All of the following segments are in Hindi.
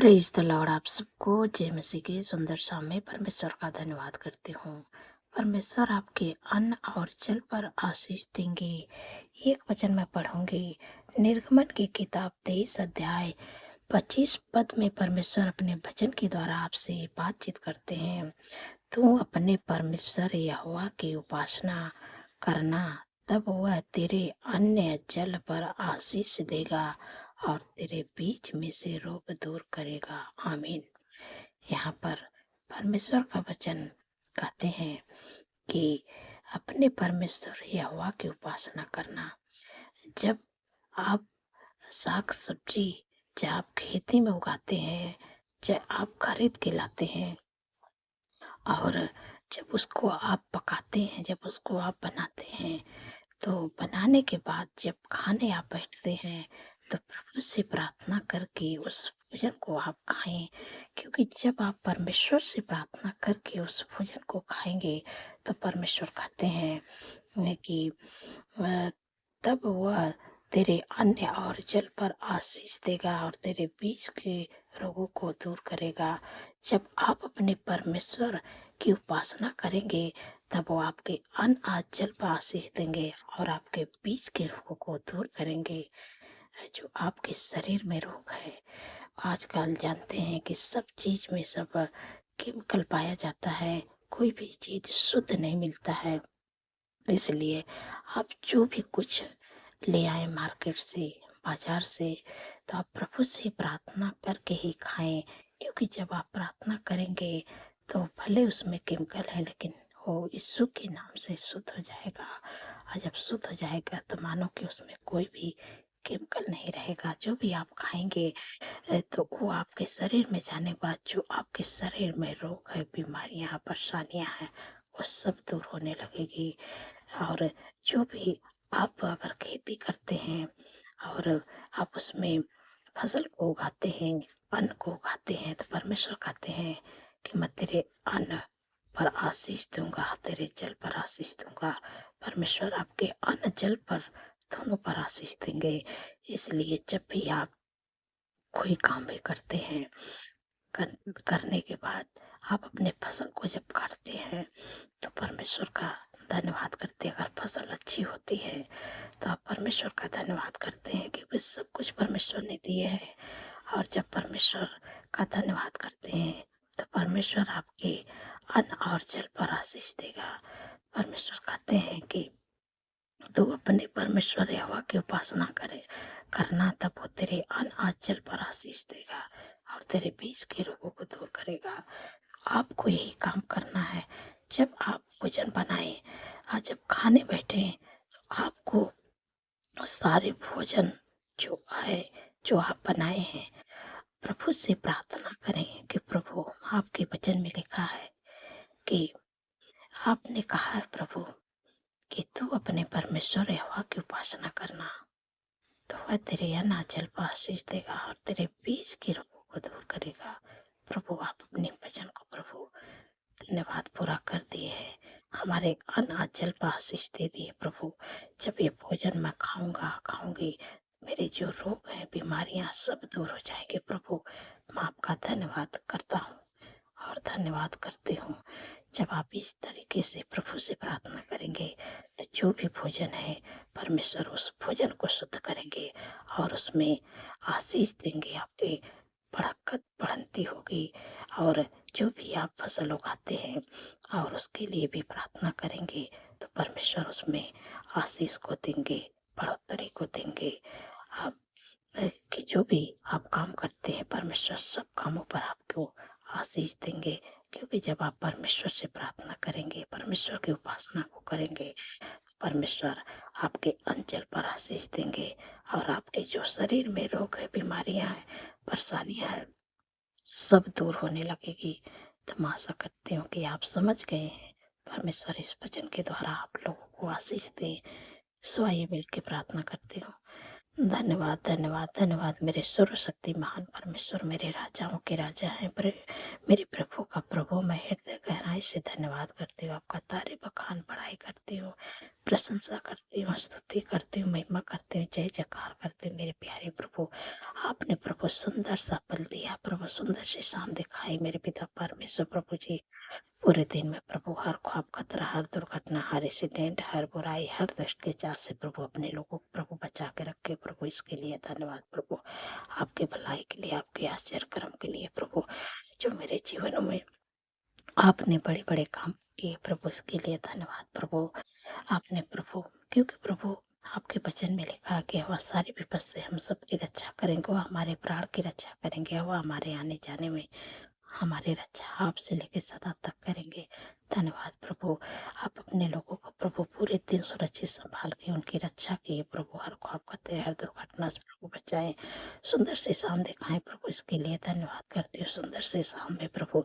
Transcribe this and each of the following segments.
Praise the Lord. आप सबको जय मसीह की सुंदर शाम में परमेश्वर का धन्यवाद करती हूँ। परमेश्वर आपके अन्न और जल पर आशीष देंगे। एक वचन मैं पढ़ूंगी। निर्गमन की किताब 23 अध्याय 25 पद में परमेश्वर अपने वचन के द्वारा आपसे बातचीत करते हैं। तू अपने परमेश्वर यहोवा की उपासना करना, तब वह तेरे अन्य जल पर आशीष देगा और तेरे बीच में से रोग दूर करेगा। आमीन। यहाँ पर परमेश्वर का वचन कहते हैं कि अपने परमेश्वर यहोवा की उपासना करना। जब आप साग सब्जी चाहे आप खेती में उगाते हैं, चाहे आप खरीद के लाते हैं, और जब उसको आप पकाते हैं, जब उसको आप बनाते हैं, तो बनाने के बाद जब खाने आप बैठते हैं तो प्रभु से प्रार्थना करके उस भोजन को आप खाएं। क्योंकि जब आप परमेश्वर से प्रार्थना करके उस भोजन को खाएंगे तो परमेश्वर कहते हैं कि तब वह तेरे अन्न और जल पर आशीष देगा और तेरे बीच के रोगों को दूर करेगा। जब आप अपने परमेश्वर की उपासना करेंगे तब वो आपके अन्न आज जल पर आशीष देंगे और आपके बीच के रोगों को दूर करेंगे। जो आपके शरीर में रोग है, आजकल जानते हैं कि सब चीज में सब केमिकल पाया जाता है, कोई भी चीज शुद्ध नहीं मिलता है। इसलिए आप जो भी कुछ ले आए मार्केट से, बाजार से, तो आप प्रभु से प्रार्थना करके ही खाएं। क्योंकि जब आप प्रार्थना करेंगे तो भले उसमें केमिकल है, लेकिन वो यीशु के नाम से शुद्ध हो जाएगा। और जब शुद्ध हो जाएगा तो मानो कि उसमें कोई भी केमिकल नहीं रहेगा। जो भी आप खाएंगे तो वो आपके शरीर में जाने के बाद जो आपके शरीर में रोग है, बीमारियां, परेशानियां हैं, वो सब दूर होने लगेगी। और जो भी आप अगर खेती करते हैं और आप उसमें फसल को उगाते हैं, अन्न को उगाते हैं, तो परमेश्वर कहते हैं कि मैं तेरे अन्न पर आशीष दूंगा, तेरे जल पर आशीष दूंगा। परमेश्वर आपके अन्न जल पर दोनों पर आशीष देंगे। इसलिए जब भी आप कोई काम भी करते हैं, करने के बाद आप अपने फसल को जब काटते हैं तो परमेश्वर का धन्यवाद करते हैं। अगर फसल अच्छी होती है तो आप परमेश्वर का धन्यवाद करते हैं क्योंकि सब कुछ परमेश्वर ने दिए हैं। और जब परमेश्वर का धन्यवाद करते हैं तो परमेश्वर आपके अन्न और जल पर आशीष देगा। परमेश्वर कहते हैं कि तू अपने परमेश्वर यहोवा की उपासना करना, तब वो तेरे अन्न और जल पर आशीष देगा और तेरे बीच के रोगों को दूर करेगा। आपको यही काम करना है। जब आप भोजन बनाएं और जब खाने बैठे तो आपको सारे भोजन जो है, जो आप बनाए हैं, प्रभु से प्रार्थना करें कि प्रभु, आपके वचन में लिखा है कि आपने कहा है प्रभु कि तू अपने परमेश्वर यहोवा की उपासना करना, तो वह तेरे अन्न जल पर आशीष देगा और तेरे बीच के रोगों को दूर करेगा। प्रभु, आप अपने वचन को प्रभु धन्यवाद पूरा कर दिए हैं, हमारे अन्न जल पर आशीष दे दिए प्रभु। जब ये भोजन मैं खाऊंगी, मेरे जो रोग हैं, बीमारियां सब दूर हो जाएंगे। प्रभु, मैं आपका धन्यवाद करता हूँ और धन्यवाद करती हूँ। जब आप इस तरीके से प्रभु से प्रार्थना करेंगे तो जो भी भोजन है, परमेश्वर उस भोजन को शुद्ध करेंगे और उसमें आशीष देंगे। आपके बढ़त बढ़ंती होगी। और जो भी आप फसल उगाते हैं और उसके लिए भी प्रार्थना करेंगे तो परमेश्वर उसमें आशीष को देंगे, बढ़ोतरी को देंगे। आप कि जो भी आप काम करते हैं, परमेश्वर सब कामों पर आपको आशीष देंगे। क्योंकि जब आप परमेश्वर से प्रार्थना करेंगे, परमेश्वर की उपासना को करेंगे, तो परमेश्वर आपके अंचल पर आशीष देंगे और आपके जो शरीर में रोग है, बीमारियां हैं, परेशानियां हैं, सब दूर होने लगेगी। तो मैं आशा करती हूँ कि आप समझ गए हैं। परमेश्वर इस वचन के द्वारा आप लोगों को आशीष दे। सो आइए मिल के प्रार्थना करती हूँ। धन्यवाद, धन्यवाद, धन्यवाद मेरे सर्वशक्ति महान परमेश्वर, मेरे राजाओं के राजा हैं, मेरे प्रभु का प्रभु। मैं हृदय गहराई से धन्यवाद करती हूँ, आपका तारीफ बखान बड़ाई करती हूँ। प्रशंसा करती हूँ, स्तुति करती हूँ, महिमा करती हूँ, जय जयकार करती हूँ मेरे प्यारे प्रभु। आपने प्रभु सुंदर सा पल दिया प्रभु, सुंदर सी शाम दिखाई मेरे पिता परमेश्वर प्रभु जी। पूरे दिन में प्रभु हर ख्वाब, खतरा, हर दुर्घटना, हर एक्सीडेंट, हर बुराई, हर दुष्ट के चाल से प्रभु अपने लोगों को प्रभु बचा के रखे प्रभु। इसके लिए धन्यवाद प्रभु। आपके भलाई के लिए, आपके आश्चर्य कर्म के लिए प्रभु, जो मेरे जीवन में आपने बड़े बड़े काम किए प्रभु, इसके लिए धन्यवाद प्रभु। आपने प्रभु, क्योंकि प्रभु आपके वचन में लिखा कि वह सारी विपद से हम सबकी रक्षा करेंगे, वह हमारे प्राण की रक्षा करेंगे, वह हमारे आने जाने में हमारी रक्षा आपसे लेके सदा तक करेंगे। धन्यवाद प्रभु। आप अपने लोगों को प्रभु पूरे दिन सुरक्षित संभाल के उनकी रक्षा किए प्रभु, हर ख्वाब खतरे, हर दुर्घटना से प्रभु बचाएं, सुंदर से शाम दिखाएं प्रभु, इसके लिए धन्यवाद करती हूँ। सुंदर से शाम में प्रभु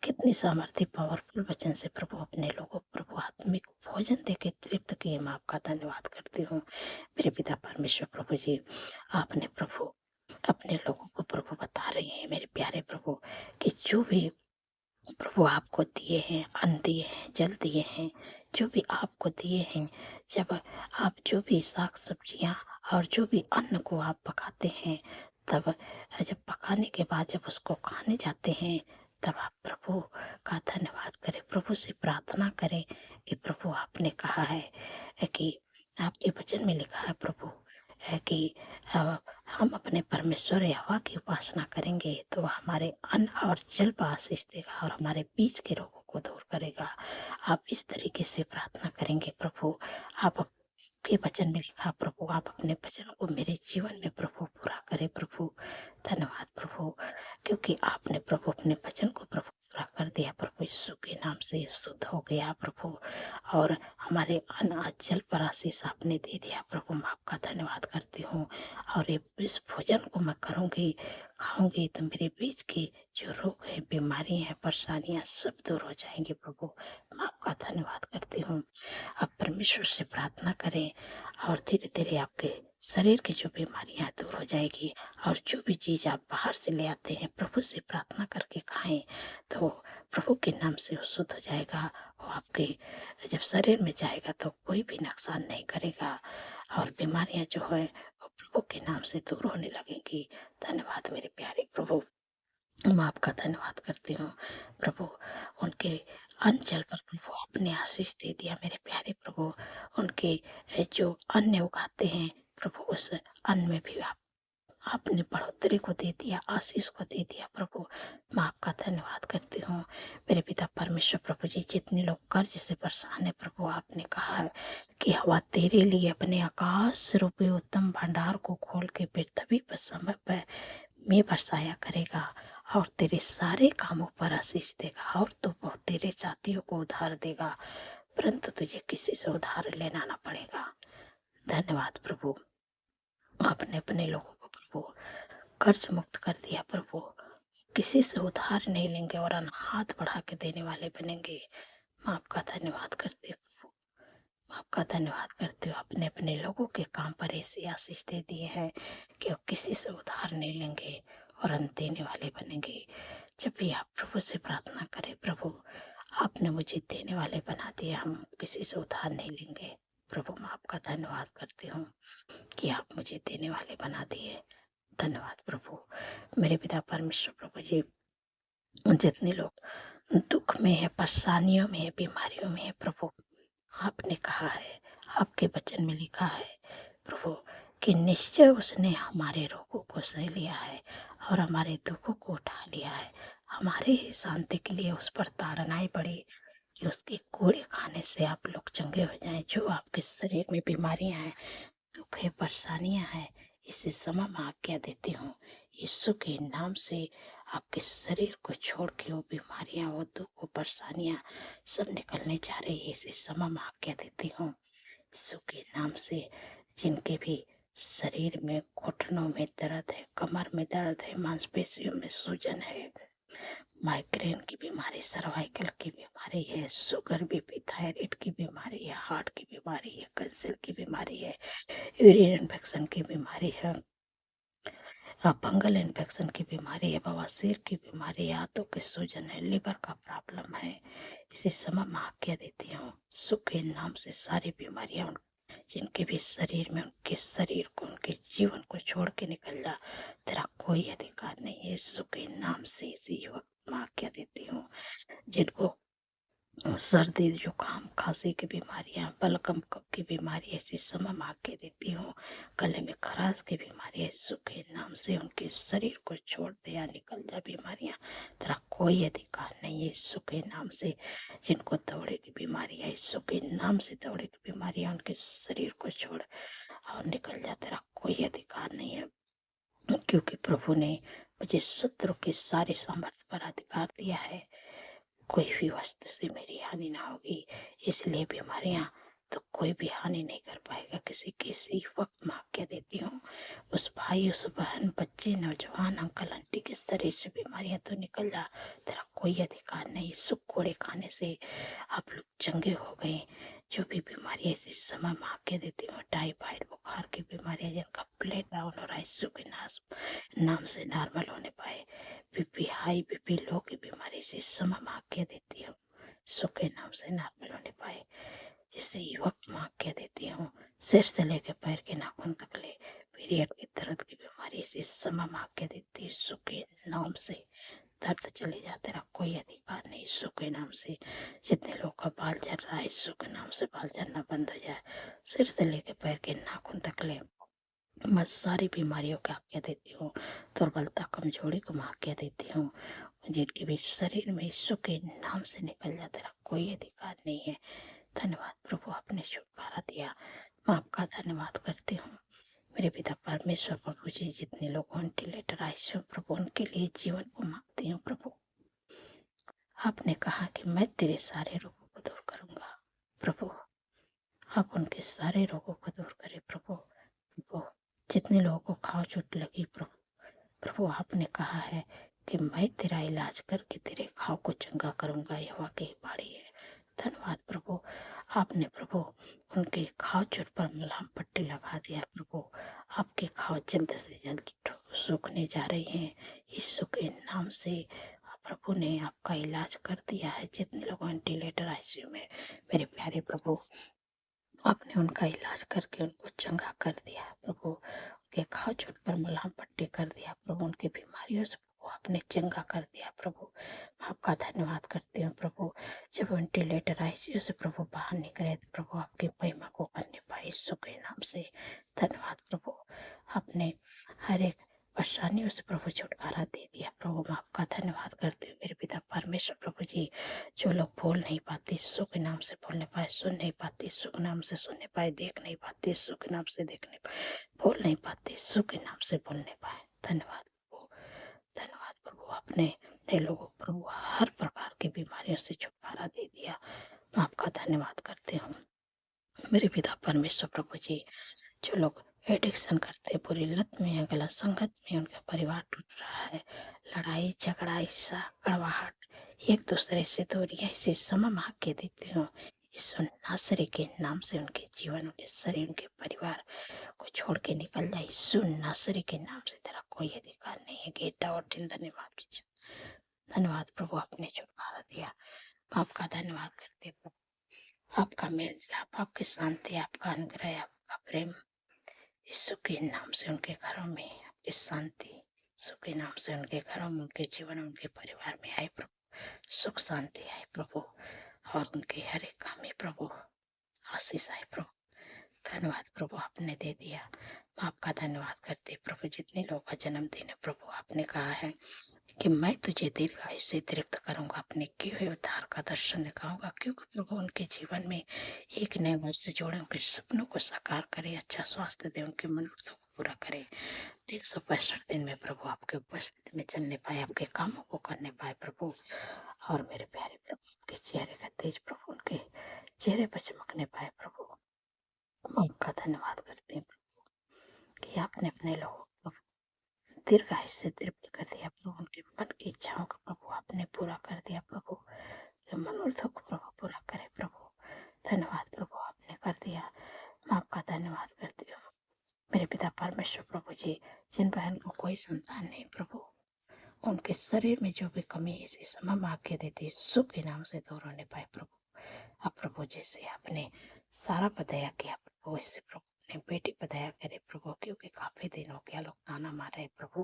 कितनी सामर्थ्य पावरफुल वचन से प्रभु अपने लोगों को प्रभु आत्मिक भोजन दे के तृप्त किए, मैं आपका धन्यवाद करती हूँ मेरे पिता परमेश्वर प्रभु जी। आपने प्रभु अपने लोगों को प्रभु बता रहे हैं मेरे प्यारे प्रभु कि जो भी प्रभु आपको दिए हैं, अन्न दिए हैं, जल दिए हैं, जो भी आपको दिए हैं, जब आप जो भी साग सब्जियां और जो भी अन्न को आप पकाते हैं, तब जब पकाने के बाद जब उसको खाने जाते हैं, तब आप प्रभु का धन्यवाद करें, प्रभु से प्रार्थना करें कि प्रभु आपने कहा है कि आपके वचन में लिखा है प्रभु है कि हम अपने परमेश्वर यहोवा की उपासना करेंगे तो वह हमारे अन्न और जल पर आशीष देगा और हमारे बीच के रोगों को दूर करेगा। आप इस तरीके से प्रार्थना करेंगे प्रभु। आप के वचन में लिखा प्रभु, आप अपने वचन को मेरे जीवन में प्रभु पूरा करें प्रभु। धन्यवाद प्रभु, क्योंकि आपने प्रभु अपने वचन को प्रभु पूरा कर दिया प्रभु। यीशु के नाम से ये शुद्ध हो गया प्रभु, और हमारे अन्न जल पर आशीष आपने दे दिया प्रभु। मैं आपका धन्यवाद करती हूँ, और ये इस भोजन को मैं करूँगी, खाऊंगी तो मेरे बीच के जो रोग है, बीमारी है, परेशानियाँ सब दूर हो जाएंगी प्रभु। मैं आपका धन्यवाद करती हूँ। आप परमेश्वर से प्रार्थना करें और धीरे धीरे आपके शरीर की जो बीमारियां दूर हो जाएगी, और जो भी चीज आप बाहर से ले आते हैं प्रभु से प्रार्थना करके खाएं तो प्रभु के नाम से वो शुद्ध हो जाएगा। वो आपके जब शरीर में जाएगा तो कोई भी नुकसान नहीं करेगा, और बीमारियां जो है वो प्रभु के नाम से दूर होने लगेंगी। धन्यवाद मेरे प्यारे प्रभु। मैं आपका धन्यवाद करती हूँ प्रभु। उनके अंचल पर प्रभु आपने आशीष दे दिया मेरे प्यारे प्रभु। उनके जो अन्न उगाते हैं प्रभु, उस अन्न में भी आपने बढ़ोतरी को दे दिया, आशीष को दे दिया प्रभु। मैं आपका धन्यवाद करती हूँ मेरे पिता परमेश्वर प्रभु जी। जितने लोग कर्ज से परेशान है प्रभु, आपने कहा है कि हवा तेरे लिए अपने आकाश रूपी उत्तम भंडार को खोल के पृथ्वी पर समय पर में बरसाया करेगा, और तेरे सारे कामों पर आशीष देगा, और तो बहुत तेरे जातियों को उधार देगा, परंतु तुझे किसी से उधार लेना ना पड़ेगा। धन्यवाद प्रभु। आपने अपने लोगों को प्रभु कर्ज मुक्त कर दिया प्रभु। किसी से उधार नहीं लेंगे और हाथ बढ़ा के देने वाले बनेंगे। मैं आपका धन्यवाद करती हूँ प्रभु। मैं आपका धन्यवाद करती हूँ। अपने अपने लोगों के काम पर ऐसी आशीष दे दिए हैं कि वो किसी से उधार नहीं लेंगे और अंत देने वाले बनेंगे। जब भी आप प्रभु से प्रार्थना करें प्रभु, आपने मुझे देने वाले बना दिया, हम किसी से उधार नहीं लेंगे प्रभु। मैं आपका धन्यवाद करती हूँ कि आप मुझे देने वाले बना दिए। धन्यवाद प्रभु मेरे पिता परमेश्वर प्रभु जी। जितने लोग दुख में है, परेशानियों में है, बीमारियों में है प्रभु, आपने कहा है, आपके वचन में लिखा है प्रभु कि निश्चय उसने हमारे रोगों को सह लिया है और हमारे दुखों को उठा लिया है। हमारे ही शांति के लिए उस पर ताड़नाएं पड़ी कि उसके कोड़े खाने से आप लोग चंगे हो जाएं। जो आपके शरीर में बीमारियां हैं, दुख है, परेशानियां हैं, इस समय मैं आज्ञा देती हूँ यीशु के नाम से, आपके शरीर को छोड़ के वो बीमारियां, वो दुख, वो परेशानियां सब निकलने जा रही है। इस समय मैं आज्ञा देती हूँ यीशु के नाम से। जिनके भी शरीर में, घुटनों में दर्द है, कमर में दर्द है, मांसपेशियों में सूजन है, माइग्रेन की बीमारी, सर्वाइकल की बीमारी है, शुगर, बीपी, थायराइड की बीमारी है, हार्ट की बीमारी है, कैंसर की बीमारी है, यूरिन इन्फेक्शन की बीमारी है, फंगल इन्फेक्शन की बीमारी है, बवासीर की बीमारी है, आंतों के सूजन है, लिवर का प्रॉब्लम है, इसी समय मैं आज्ञा देती हूँ सुख के नाम से सारी बीमारियां जिनके भी शरीर में, उनके शरीर को, उनके जीवन को छोड़ के निकल जा। तेरा कोई अधिकार नहीं है। सुख के नाम से इसी वक्त मैं आज्ञा देती हूँ जिनको सर्दी जुकाम खांसी की बीमारियां, बलगम कफ की बीमारी, ऐसी समय मार के देती हूँ। गले में खराश की बीमारी है, सुख के नाम से उनके शरीर को छोड़ दे या निकल जा बीमारियां। तेरा कोई अधिकार नहीं है। सुख के नाम से जिनको दौड़े की बीमारी है, सुख के नाम से दौड़े की बीमारियां उनके शरीर को छोड़ और निकल जा। तेरा कोई अधिकार नहीं है, क्योंकि प्रभु ने मुझे शत्रु के सारे सामर्थ्य पर अधिकार दिया है। कोई भी वस्तु से मेरी हानि ना होगी, इसलिए बीमारियां तो कोई भी हानि नहीं कर पाएगा। किसी वक्त मैं आज्ञा देती हूँ उस भाई, उस बहन, बच्चे, नौजवान, अंकल आंटी के शरीर से बीमारियां तो निकल जा। तेरा कोई अधिकार नहीं। सुख कोड़े खाने से आप लोग चंगे हो गए। जो भी बीमारी ऐसी समय में आज्ञा देती हूँ, टाइफाइड बुखार की बीमारी जिनका ब्लड डाउन हो रहा है, सुख के नाम से नॉर्मल होने पाए। बीपी हाई, बीपी लो की बीमारी से समय में आज्ञा देती हूँ सुख के नाम से नॉर्मल होने पाए। इसी वक्त में आज्ञा देती हूँ सिर से लेकर पैर के नाखून तक ले पीरियड की दर्द की बीमारी से समय में आज्ञा देती हूँ सुख के नाम से दर्द चले जा। तेरा कोई अधिकार नहीं। सुख के नाम से जितने लोग का बाल झड़ रहा है, सुख के नाम से बाल झड़ना बंद हो जाए। सिर से लेकर पैर के नाखून तक ले मैं सारी बीमारियों की आज्ञा देती हूँ। दुर्बलता कमजोरी को मैं आज्ञा देती हूँ जिनके भी शरीर में यीशु के नाम से निकल जाता। तेरा कोई अधिकार नहीं है। धन्यवाद प्रभु, आपने छुटकारा दिया। मैं आपका धन्यवाद करती हूँ मेरे पिता परमेश्वर। प्रभु जी, जितने लोग वेंटिलेटर आईसीयू प्रभु उनके लिए जीवन को मांगती हूँ प्रभु। आपने कहा कि मैं तेरे सारे रोगों को दूर करूंगा प्रभु। आप उनके सारे रोगों को दूर करें प्रभु। प्रभु, जितने लोगों को घाव चोट लगी प्रभु, प्रभु आपने कहा है कि मैं तेरा इलाज करके तेरे घाव को चंगा करूंगा। यह वाकई बाड़ी है। धन्यवाद प्रभु। आपने प्रभु उनके घाव चोट पर मलहम पट्टी लगा दिया प्रभु। आपके घाव जल्द से जल्द सूखने जा रहे हैं यीशु के नाम से। प्रभु ने आपका इलाज कर दिया है। जितने लोग वेंटिलेटर आईसीयू में, मेरे प्यारे प्रभु, आपने उनका इलाज करके उनको चंगा कर दिया प्रभु। उनके घाव चोट पर मलहम पट्टी कर दिया प्रभु। उनकी बीमारियों से प्रभु आपने चंगा कर दिया प्रभु। मैं आपका धन्यवाद करती हूँ प्रभु। जब वेंटिलेटर आईसीयू से प्रभु बाहर निकले तो प्रभु आपकी महिमा को करने पाए यीशु के नाम से। धन्यवाद प्रभु। आपने हर एक परेशानियों से प्रभु छुटकारा दे दिया प्रभु। मैं आपका धन्यवाद करती हूँ मेरे पिता परमेश्वर। प्रभु जी, जो लोग बोल नहीं पाते यीशु के नाम से बोलने पाए, सुन नहीं पाते यीशु के नाम से सुनने पाए, देख नहीं पाते यीशु के नाम से देखने पाए, बोल नहीं पाते यीशु के नाम से बोलने पाए। धन्यवाद प्रभु। धन्यवाद प्रभु। आपने अपने लोगों को प्रभु हर प्रकार की बीमारियों से छुटकारा दे दिया। मैं आपका धन्यवाद करती हूँ मेरे पिता परमेश्वर। प्रभु जी, जो लोग एडिक्शन करते, बुरी लत में है, गलत संगत में, उनका परिवार टूट रहा है, लड़ाई झगड़ा, ईर्ष्या, कड़वाहट, एक दूसरे से दूरी, ऐसे समय मांग के देती हूँ यीशु नासरी के नाम से उनके जीवन, उनके शरीर, उनके परिवार को छोड़ के निकल जाए यीशु नासरी के नाम से। तेरा कोई अधिकार नहीं है। Get out in the name of Jesus. धन्यवाद प्रभु, आपने छुटकारा दिया। आपका धन्यवाद करते प्रभु। आपका मेल मिलाप, आपकी शांति, आपका अनुग्रह, आपका प्रेम यीशु के नाम से उनके घरों में आपकी शांति, यीशु के नाम से उनके घरों में, उनके जीवन, उनके परिवार में आए प्रभु। सुख शांति आए प्रभु, और उनके हर एक काम में प्रभु आशीष आए प्रभु। धन्यवाद प्रभु, आपने दे दिया। मैं आपका धन्यवाद करती प्रभु। जितने लोगों का जन्मदिन है प्रभु, आपने कहा है कि मैं तुझे दीर्घायु से तृप्त करूंगा, अपने किए हुए उद्धार का दर्शन दिखाऊंगा। क्योंकि प्रभु उनके जीवन में एक नए वर्ष से जोड़े, उनके सपनों को साकार करे, अच्छा स्वास्थ्य दे, उनके मनोरथों को पूरा करे। 365 दिन में प्रभु आपके उपस्थिति में चलने पाए, आपके कामों को करने पाए प्रभु। और मेरे प्यारे प्रभु, आपके चेहरे का तेज प्रभु उनके चेहरे पर चमकने पाए प्रभु। मैं आपका धन्यवाद करती हूँ कि आपने अपने लोगों को दीर्घायु से तृप्त कर दिया प्रभु। उनके मन की इच्छाओं को प्रभु आपने पूरा कर दिया प्रभु। मनोरथों को प्रभु पूरा करे प्रभु। धन्यवाद प्रभु, आपने कर दिया। मैं आपका धन्यवाद करती हूँ मेरे पिता परमेश्वर। प्रभु जी, जिन बहन को कोई संतान नहीं प्रभु, उनके शरीर में जो भी कमी है इसी समय हम आज्ञा देती यीशु के नाम से दूर होने पाए प्रभु। अब प्रभु जैसे आपने सारा पर दया किया प्रभु, वैसे प्रभु अपने बेटी पर दया करे प्रभु, क्योंकि काफी दिन हो गया लोग ताना मार रहे प्रभु,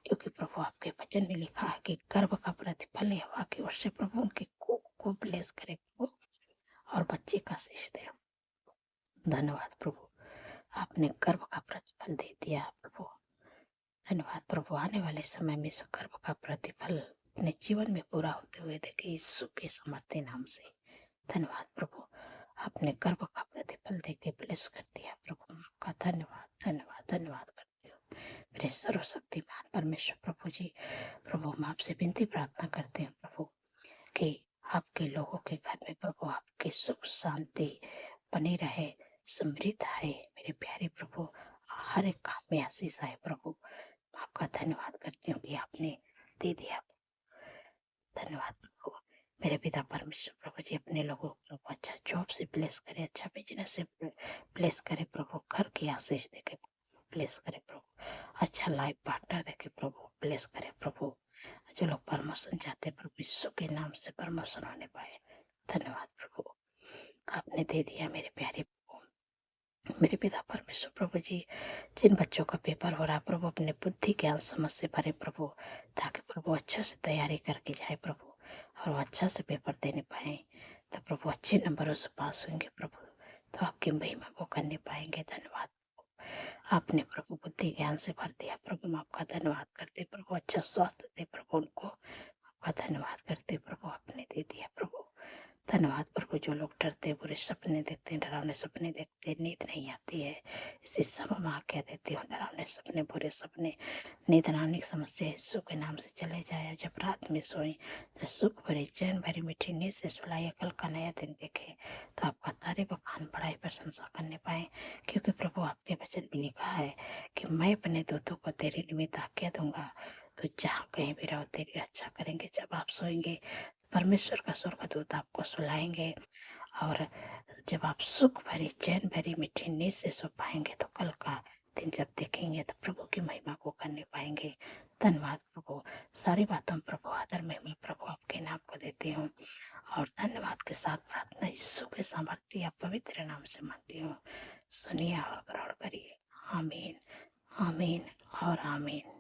क्योंकि प्रभु आपके वचन में लिखा है कि गर्भ का प्रतिफल हवा की ओर से प्रभु उनके को ब्लेस करे प्रभु, और बच्चे का आशीष दे। धन्यवाद प्रभु, आपने गर्भ का प्रतिफल दे दिया प्रभु। धन्यवाद प्रभु, आने वाले समय में इस गर्भ का प्रतिफल अपने जीवन में पूरा होते हुए देखे यीशु के समर्थी नाम से। धन्यवाद प्रभु, आपने गर्भ का प्रतिफल देके ब्लेस कर दिया प्रभु, आपका धन्यवाद धन्यवाद धन्यवाद करती हूँ मेरे सर्वशक्तिमान परमेश्वर प्रभु जी। प्रभु मैं आपसे विनती प्रार्थना करती हूँ प्रभु कि आपके लोगों के घर में प्रभु आपकी सुख शांति बनी रहे, समृद्ध है मेरे प्यारे प्रभु, हर एक काम में आशीष आए प्रभु। आपका धन्यवाद करती हूँ कि आपने दे दिया। धन्यवाद प्रभु, मेरे पिता परमेश्वर प्रभु जी अपने लोगों को अच्छा जॉब से ब्लेस करे, अच्छा बिजनेस से ब्लेस करे प्रभु, घर की आशीष देके ब्लेस करे प्रभु, अच्छा लाइफ पार्टनर देके प्रभु ब्लेस करे प्रभु। जो लोग प्रमोशन चाहते प्रभु यीशु के नाम से प्रमोशन होने पाए। धन्यवाद प्रभु, आपने दे दिया मेरे प्यारे प्रभु। मेरे पिता परमेश्वर प्रभु जी, जिन बच्चों का पेपर हो रहा प्रभु अपने बुद्धि ज्ञान समझ से भरे प्रभु, ताकि प्रभु अच्छा से तैयारी करके जाए प्रभु, और वो अच्छा से पेपर देने पाए, तो प्रभु अच्छे नंबरों से पास होंगे प्रभु, तो आपकी महिमा को करने पाएंगे। धन्यवाद, आपने प्रभु बुद्धि ज्ञान से भर दिया प्रभु, मैं आपका धन्यवाद करते प्रभु, अच्छा स्वास्थ्य दे प्रभु उनको, आपका धन्यवाद करते प्रभु, आपने दे दिया प्रभु। धन्यवाद प्रभु, जो लोग डरते बुरे सपने देखते हैं, डरावने सपने देखते, नींद नहीं आती है, इसी समय में आज्ञा देती हूँ डरावने सपने बुरे सपने नींद न आने की समस्या यीशु के नाम से चले जाए। जब रात में सोई तो सुख भरी चैन भरी मीठी नींद से सुलाइए, कल का नया दिन देखे तो आपका तारीफ बखान बढ़ाई प्रशंसा करने पाए, क्योंकि प्रभु आपके वचन में लिखा है कि मैं अपने दूतों को तेरे निमित्त आज्ञा दूंगा, तो जहाँ कहीं भी रहो तेरी रक्षा करेंगे। जब आप सोएंगे परमेश्वर का स्वर्गदूत आपको सुलाएंगे, और जब आप सुख भरी चैन भरी मीठी नींद से सो पाएंगे तो कल का दिन जब देखेंगे तो प्रभु की महिमा को करने पाएंगे। धन्यवाद प्रभु, सारी बातों में प्रभु आदर महिमा प्रभु आपके नाम को देती हूँ, और धन्यवाद के साथ प्रार्थना यीशु के सामर्थ्य या पवित्र नाम से मानती हूँ। सुनिए और ग्रहण करिए। आमीन आमीन और आमीन।